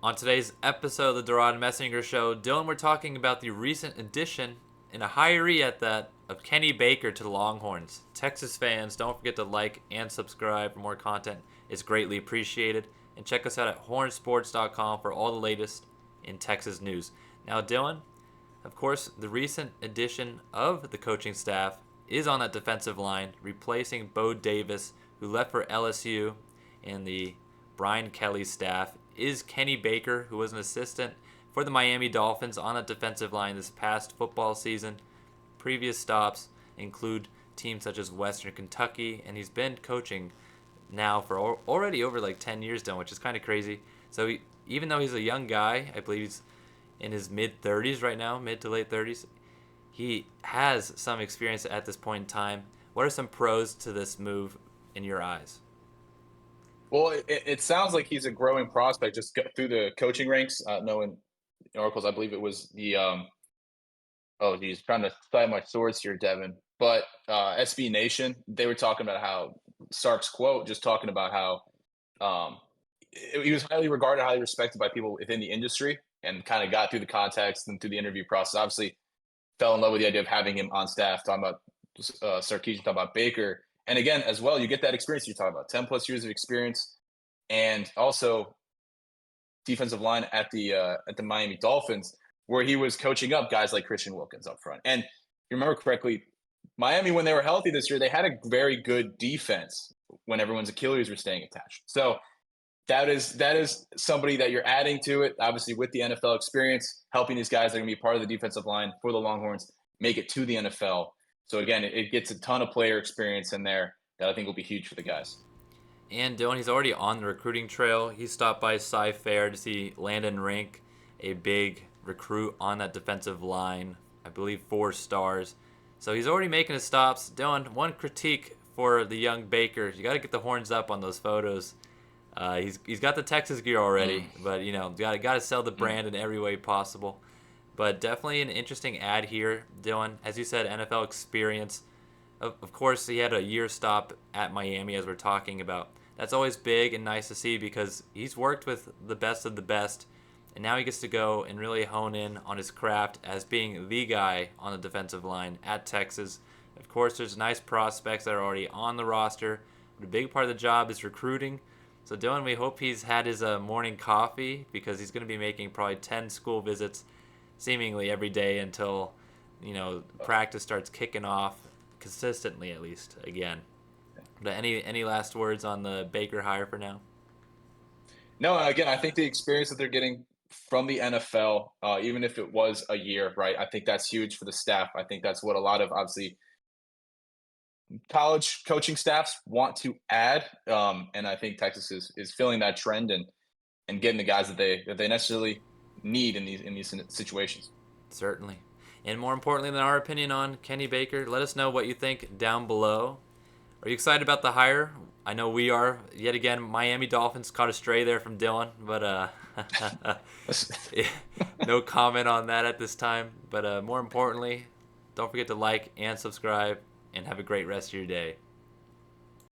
On today's episode of the DeRaud-Messinger Show, Dylan, we're talking about the recent addition, and a hiree at that, of Kenny Baker to the Longhorns. Texas fans, don't forget to like and subscribe for more content. It's greatly appreciated. And check us out at HornSports.com for all the latest in Texas news. Now, Dylan, of course, the recent addition of the coaching staff is on that defensive line, replacing Bo Davis, who left for LSU, and the Brian Kelly staff is Kenny Baker, who was an assistant for the Miami Dolphins on that defensive line this past football season. Previous stops include teams such as Western Kentucky, and he's been coaching now for already over like 10 years now, which is kind of crazy. So even though he's a young guy, I believe he's in his mid-30s right now, mid to late 30s, he has some experience at this point in time. What are some pros to this move in your eyes? Well, it sounds like he's a growing prospect just through the coaching ranks. Knowing Oracles, I believe it was the oh geez, trying to cite my source here, Devon. But SB Nation, they were talking about how Sark's quote, just talking about how he was highly regarded, highly respected by people within the industry, and kind of got through the context and through the interview process. Obviously, fell in love with the idea of having him on staff. Talking about Sarkisian, talking about Baker, and again as well, you get that experience you're talking about, 10+ years of experience, and also defensive line at the Miami Dolphins, where he was coaching up guys like Christian Wilkins up front. And if you remember correctly, Miami, when they were healthy this year, they had a very good defense when everyone's Achilles were staying attached. So that is somebody that you're adding to it, obviously with the NFL experience, helping these guys that are going to be part of the defensive line for the Longhorns make it to the NFL. So again, it gets a ton of player experience in there that I think will be huge for the guys. And Dylan, he's already on the recruiting trail. He stopped by Sci-Fair to see Landon Rink, a big recruit on that defensive line. I believe 4 stars. So he's already making his stops. Dylan, one critique for the young Baker: you got to get the horns up on those photos. He's got the Texas gear already, but got to sell the brand in every way possible. But definitely an interesting ad here, Dylan. As you said, NFL experience. Of course, he had a year stop at Miami, as we're talking about. That's always big and nice to see because he's worked with the best of the best, and now he gets to go and really hone in on his craft as being the guy on the defensive line at Texas. Of course, there's nice prospects that are already on the roster, but a big part of the job is recruiting. So Dylan, we hope he's had his morning coffee, because he's going to be making probably 10 school visits seemingly every day until practice starts kicking off consistently, at least again. But any last words on the Baker hire for now? No, again, I think the experience that they're getting from the NFL, even if it was a year, right? I think that's huge for the staff. I think that's what a lot of obviously college coaching staffs want to add, and I think Texas is filling that trend and getting the guys that they necessarily need in these situations. Certainly. And more importantly than our opinion on Kenny Baker, let us know what you think down below. Are you excited about the hire? I know we are. Yet again, Miami Dolphins caught a stray there from Dylan, but no comment on that at this time. But more importantly, don't forget to like and subscribe, and have a great rest of your day.